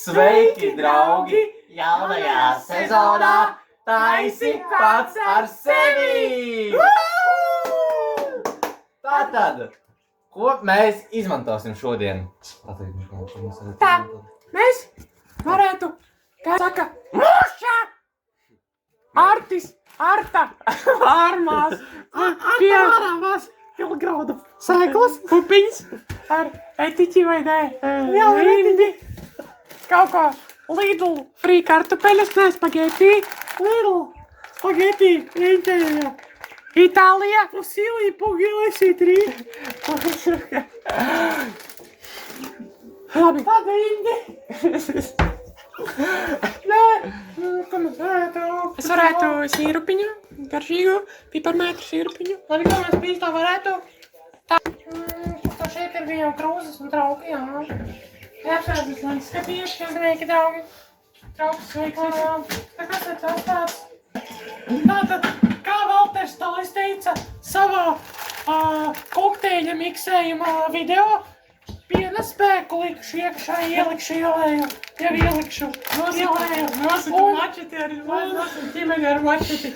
Sveiki, draugi! Jaunajā sezonā taisi pats ar sevi! Tātad, ko mēs izmantosim šodien? Tā, mēs varētu, kā saka, muša! Artis, Arta, vārmās, pierāvās, pilgraudu sēklas, pupiņas ar etiķi vai nē, rindi, kaut ko Lidl, free kartupeļus, ne spageti, Lidl, spageti, Itālija, Itālija, Silija, pugilēsi, labi, tad indi. Nē, ko mēs varētu? Es varētu sīrupiņu, garšīgu, piparmētru sīrupiņu. Labi, ko mēs pīstā varētu? Tā, tā šeit ir viņa krūzes un trauki, jā. Jāapsēdus, lai skatījuši, šie sveiki, draugi. Trauks, sveiks, tā kas ir tas tāds? Tātad, kā Valters Talis teica savā kokteļa miksējuma video, piena spēku likšu iekšā, ielikšu ielēju, jau ielikšu, ielēju. Nosaka mačeti arī, nosaka ķimeni ar mačeti.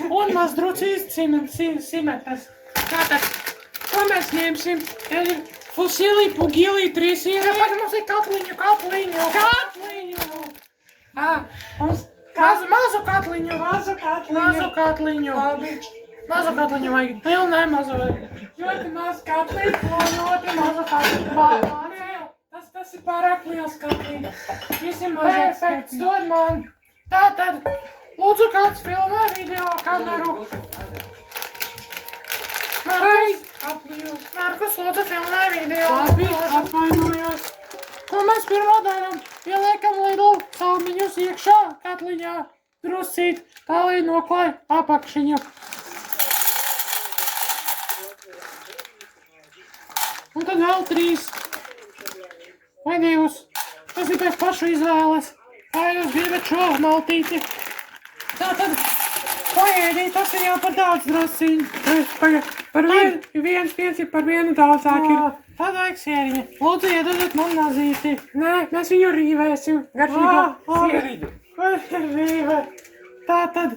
Un maz drucīs cimetas. Tātad, ko mēs ņemsim? Fusili, pugili, trīsīri. Tāpēc mums ir katliņu. Mums mazu katliņu. Labi. Mazu katliņu vajag. Lielu ne, mazu vajag. Ļoti maz katliņu un ļoti mazu katliņu. Tas ir pārāk liels katliņu. Visi mazliet. Perfekts, dod man. Tātad, lūdzu kāds filmē video kameru. Markus, lūdzu filmē video. Labi, atvainojos. Ko mēs pirmā darām? Ieliekam Lidl salmiņus iekšā katliņā. Druscīt, tā lai noklāj apakšiņu. Un tad vēl 3 vai 2. Tas ir pēc pašu izvēles. Kā jūs gribat šo maltīti? Tātad, paēdīt, tas ir jau par daudz drusciņu. Par viens ir par vienu daudzāk ir. Tad vajag sieriņa. Lūdzu, iedodat man nazīti. Nē, mēs viņu rīvēsim. Garšīgo sieriņu. Ko ir rīve? Tātad,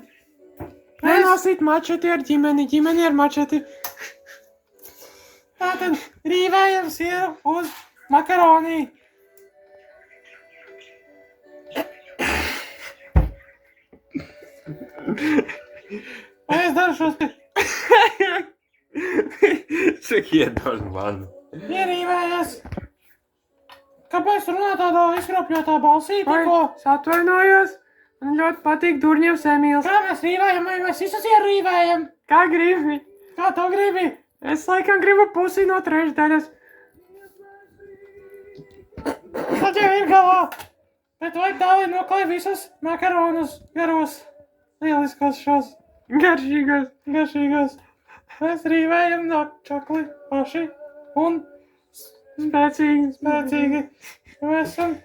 nenosīt mačeti ar ģimeni ar mačeti. Tātad rīvējam sieru uz makaronī. Vai es daru šos te? Saka, iedod man. Ierīvējies. Kāpēc runā tādā izkropļotā balsī? Tikko? Es atvainojos. Man ļoti patīk Durņevs Emīls. Kā mēs rīvējam, vai mēs visus ierīvējam? Kā gribi? Kā tu gribi? Es laikam gribu pusi no trešdaļas. Tad jau ir galā. Bet vajag tā, lai noklāj visus makaronus garos. Lieliskos šos. Garšīgos. Mēs rīvējam no čakli paši un spēcīgi. Mēs esam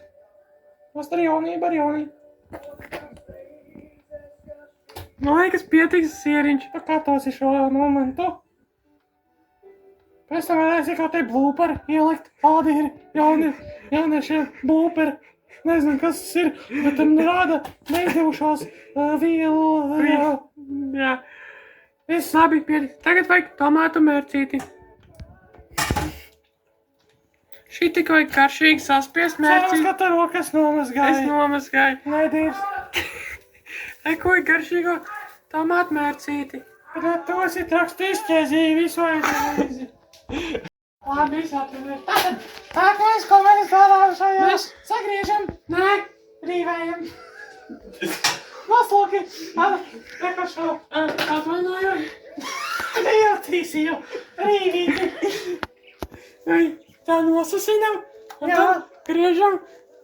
barjoni. Man liekas, pietiks sieriņš. Pakārtosi šo momentu. Pēc tam varēsi kaut te blūperi ielikt. Tādi ir jauniešie blūperi. Nezinu, kas tas ir, bet tam rāda neizdevušās vielu. Jā. Viss labi, pietiks. Tagad vajag tomātu mērcīti. Šī tik vajag garšīgi saspiest mērcīti. Sāks, ka tā rokas nomazgāja. Es nomazgāju. Nedīrs. Ekoju garšīgo tomātu mērcīti. Bet tu esi trakstu izķēzīji visu vajag. Labi, atvinēs. Tātad, ko mēs darām šajā? Mēs sagriežam. Nē. Rīvējam. Noslūki. Reka šo. Atvainojos. Nejautīsi jau. Rīvīti. Tā nosasinam. Un Jā. tad griežam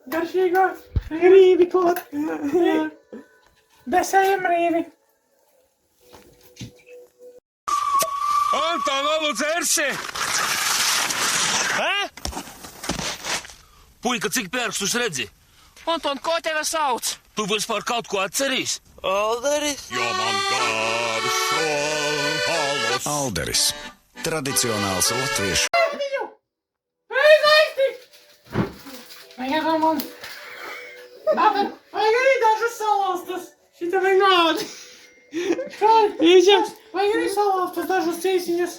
garšīgo Rīvi klāt. Jā. Besējam rīvi. Anton, labu dzersi! Puika, cik pērkstus redzi? Anton, ko tevi sauc? Tu vispār kaut ko atcerīs? Alderis. Jo man garšo alus. Alderis. Tradicionāls latviešu. Vajag man ēdīsies. Vai arī salauztus dažus cīsiņus.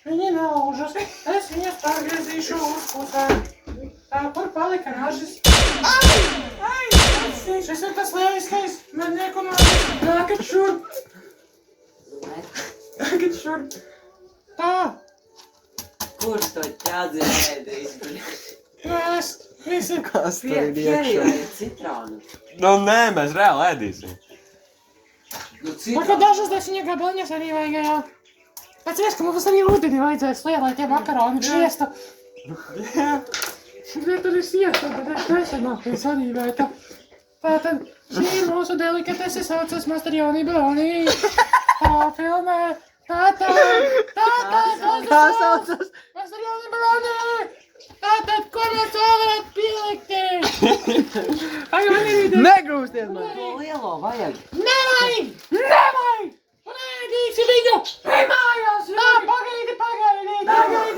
Viņi nelaužas. Es viņus pagriezīšu uz pusēm. Tā, kur palika ražas. Šis ir tas lieliskais mednieku nākas. Nākat šurp. Nākat šurp. Tā. Kurš to ķādzi ēdīs? Mēs visi. Kas tur ir iekšā? Citronu. Nu, nē, mēs reāli ēdīsim. Varbūt dažas desiņa gabaliņas arī vajag, jā. Atceries, ka mums arī ūdeni vajadzēs liet, lai tie makaroni griestu. Jā. Tur ir sieta, bet es nesanāku sadīvēta. Tātad, šī ir mūsu delikatese saucas Master Joni Baloni. Tā filmē. Tā saucas Master Joni Baloni. Tātad, ko mēs vēl varētu pielikti? Ai, man ir ideja. Negrūsties man! To lielo vajag. Nevajag! Nevajag! Un ēdīsi viņu! Ej mājās! Tā, pagaidi!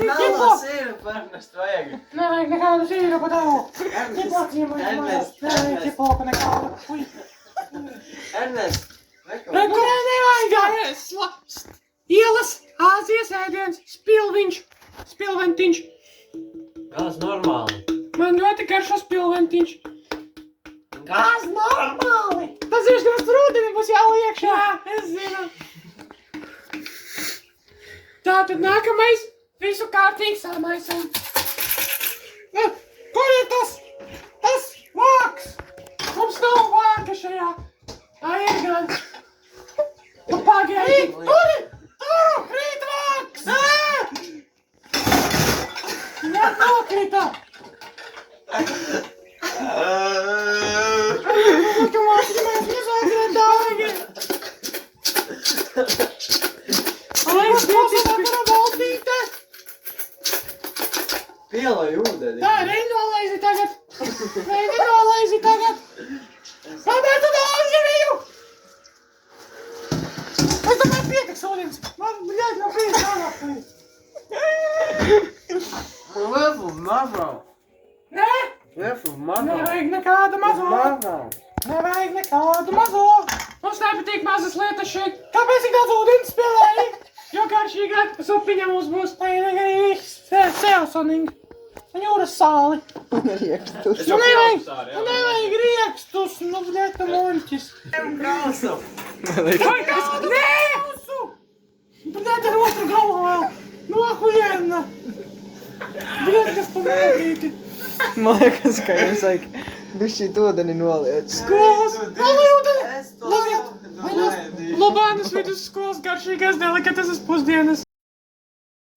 Ķipo! Sīru parnest vajag. Nevajag nekādu sīrupu tev! Ķipo, ciemojamājās! Nevajag ķipoku nekādu! Ui! Ernest! Rekurē nevajag! Ielas, Āzijas ēdiens, spilventiņš. Kas normāli? Man ļoti garšo spilventiņš. Kas normāli? Tas ir, ka mums rūdeni būs jāliekšā. Jā, es zinu. Tātad nākamais, visu kārtīgi samaisam. Kur ir tas? Tas vāks? Mums nav vāka šajā. Ai, ir gan. Tu pagaidi. Kur ir? Tur, krīt vāks! Jā, nokrita. Tu māci, mēs nezāgrēt dārgi. Ai, es klausu vakara baltīte. Pielai ūdeni. Tā, reini nolaizi tagad. Kāpēc tu nolaizi viņu? Es domāju, pietiks ūdens. Man, bļaļ, nav krīt tālāk. Liefu mazo. Nē, Liefu mazo. nevajag nekādu mazo. Mums nepatīk mazas lietas šeit. Kāpēc tik daudz ūdens spēlēji? Jo garšīgāk supiņa mums būs. Tā ir arī seosoning. Un jūras sāli. Riekstus. Nu nevajag riekstus. Nu, bļaļ, tu muļķis. Krāsu. Vai kādu? Nē! Bļaļ, ar otru galvu vēl. Nu, ahuļēna. Bļaļ, kas pamēdīti. Man liekas, ka jums vajag bišķīt ūdeni noliet. Skolas! Lai ūdeni! Es to noēdīšu. Lobānas vidusskolas garšīgās delikateses pusdienas.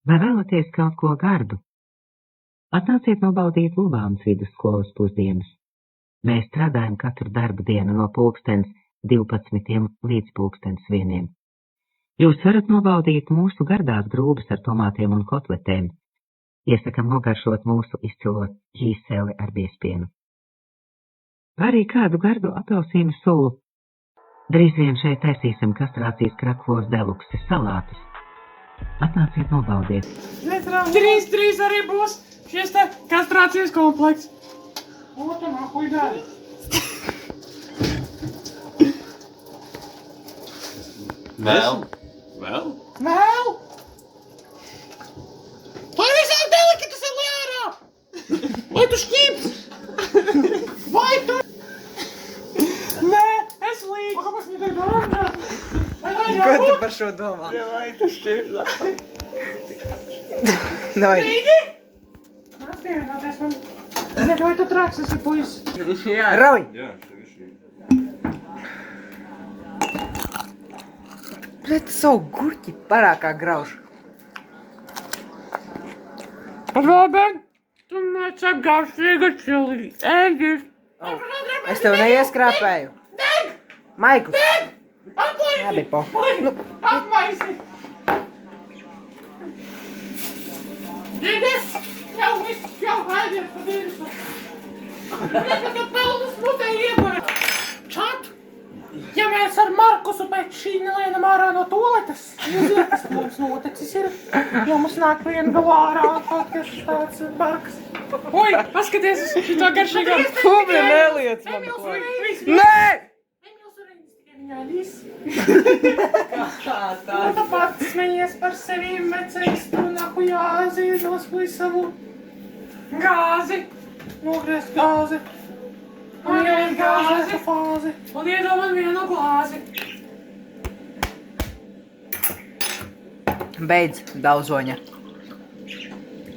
Vai vēlaties kaut ko gardu? Atnāciet nobaudīt Lubānas vidusskolas pusdienas. Mēs strādājam katru darba dienu no 12 līdz 1. Jūs varat nobaudīt mūsu gardās grūbas ar tomātiem un kotletēm. Iesakam nogaršot mūsu izcilo ķīseli ar biespienu. Vai arī kādu gardu apelsīnu sulu. Drīz vien šeit taisīsim kastrācijas kraklos delukses salātus. Atnāciet nobaudiet. Drīz arī būs šis te kastrācijas komplekts. O, tu nahuj dari. Vēl? Vēl? Vai visām delikatas ir lērā? Vai tu šķīps? Vai tu? Nē, es līdzi. Kāpēc viņi tev dārā? Ko tu par šo domā? Vai tu šķirla? Davai. Līdzi? Nāc pievienoties man. Zinu, vai tu traks esi puisis? Rauj! Bļet, savu gurķi parākā grauž. Robert, tu necep garšīga čili. Ēdis. Es tev neieskrāpēju. Deg! Maiku! Atlaisi! Labi, po. Atlaisi! Dīdes! Jau viss, jau aiziet pa dirstu! Nekad pelnus mutē iebara! Čat! Ja mēs ar Markusu pēc šī nelienam ārā no toaletes, jūs zināt, kas mums noticis ir, jo mums nāk viena galā ārā kaut kas tāds barks. Oi, paskaties uz šito garšīgo! Kubri neliec man ko. Nē! Viņa ēdīs. Tu pats smejies par sevīm, vecais, tu nahu jāzi, noskuj savu gāzi. Nogriezt gāzi. Nogriezt gāzi. Fāzi. Un iedod man vienu glāzi. Beidz, daudzoņa.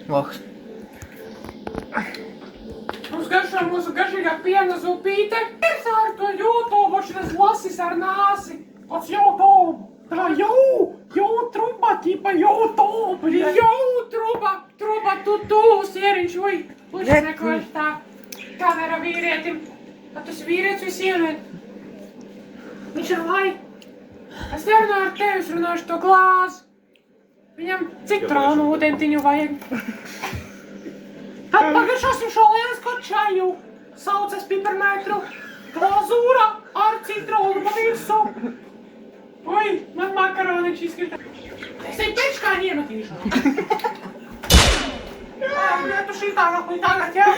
Loks. Mums garšo mūsu garšīgā piena zupīte. Es ar to YouTube, šitas lasis ar nāsi. Pats YouTube. Tā YouTube, tipa YouTube. Truba, tu, sieriņš, uj. Puši nekoši tā. Kamera vīrietim. A tas vīrietis vai sievieti? Viņš ir lai. Es nerunāju ar tevi, es runāšu to glāzi. Viņam citronu ūdentiņu vajag. Tad pagaršosim šo lielisko čaju. Sauces piparmetru, glazūra ar citronu pa virsu. Ui, man makaroniņš izkrita. Es tevi pečkāņi iemetīšu. Jā, tu šī tagad, jā?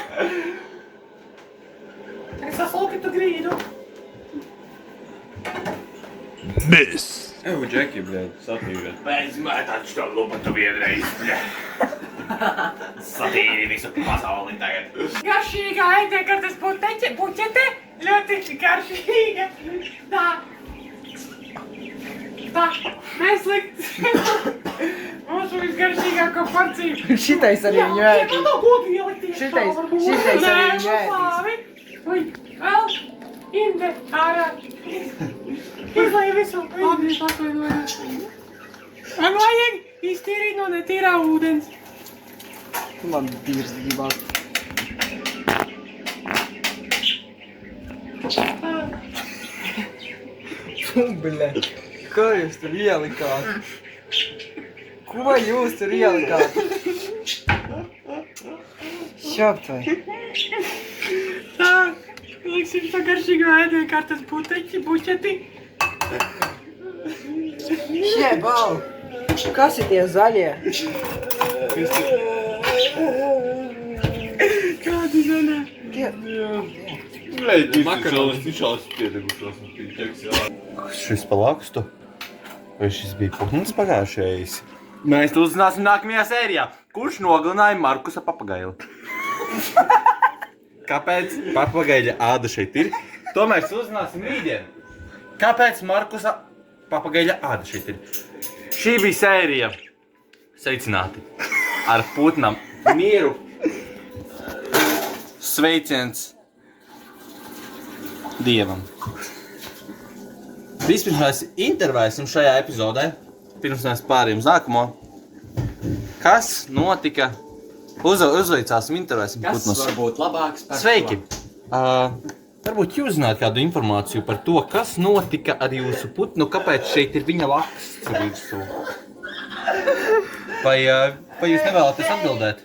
Es saslūki tu grīdu. Miss. Evo, Džeki, bļaļ, satīri. Pēc mētāt šo lupatu vienreiz, satīri visu pasauli tagad. Garšīgā ēdiekartes puķete, ļoti garšīga. Tā, mēs likt mūsu visgaršīgāko porciju. Šitais arī viņu Jā, ēdīs. tā godu ielikt tieši tā Šitais varbūt. arī viņu Nē, ēdīs. labi. Ui, vēl, inde, ārā. Izlai visu. Labi, atvainojos. Man vajag iztīrīt no netīrā ūdens. Man dīrs gribās. Bļa, kā jūs tur ielikāt? Ko jūs tur ielikāt? Šāptai. Tā, liksim to garšīgo ēdiekartes puķeti. Šie, bau! Kas ir tie zaļie? Kādi zaļie? Tie... Makaronis tišās piedegušos un pīķeks, jā. Šis pa lakstu? Vai šis bija putns pagājušajais? Mēs to uzzināsim nākamajā sērijā. Kurš nogalināja Markusa papagaili? Kāpēc papagaļa āda šeit ir? To mēs uzzināsim rītdien. Kāpēc Markusa papagaļa āda šeit ir? Šī bija sērija. Sveicināti. Ar putnam mieru. Sveiciens Dievam. Vispirms mēs intervēsim šajā epizodē, pirms mēs pārējām uz nākamo. Kas notika? Uzveicāsim, intervēsim putnus. varbūt labāks par Sveiki! Varbūt jūs zināt kādu informāciju par to, kas notika ar jūsu putnu, kāpēc šeit ir viņa laksts virsū? Vai jūs nevēlaties atbildēt?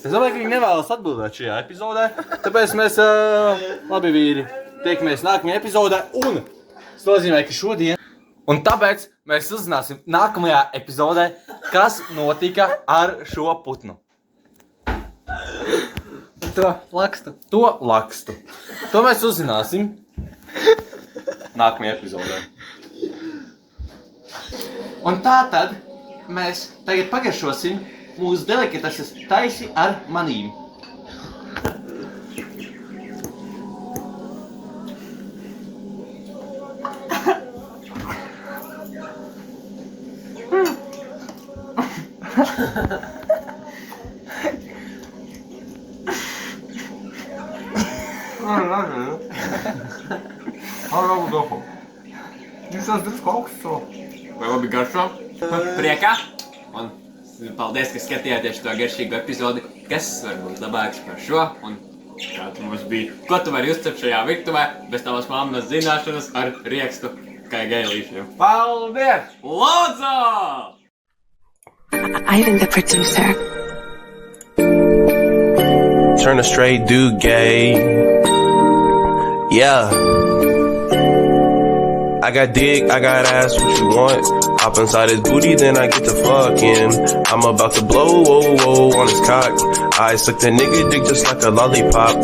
Es domāju, ka viņi nevēlas atbildēt šajā epizodē, tāpēc mēs, labi vīri, tiekamies nākamajā epizodē un tas nozīmē, ka šodien. Un tāpēc mēs uzzināsim nākamajā epizodē, kas notika ar šo putnu. To lakstu. To lakstu. To mēs uzzināsim nākamajā epizodē. Un tā tad mēs tagad pagaršosim mūsu delikateses taisi ar manīm. Vai labi garšo? Priekā? Un paldies, ka skatījāties šo garšīgu epizodi. Kas var būt labāks par šo? Un kāds mums bija? Ko tu vari uzcept šajā virtuvē bez tavas mammas zināšanas ar riekstu kā gailīšiem? Paldies! Lūdzu! Ivan the producer. Turn a straight dude gay. Yeah. I got dick, I got ass, what you want? Hop inside his booty, then I get to fucking. I'm about to blow, whoa, whoa, on his cock. I suck that nigga dick just like a lollipop.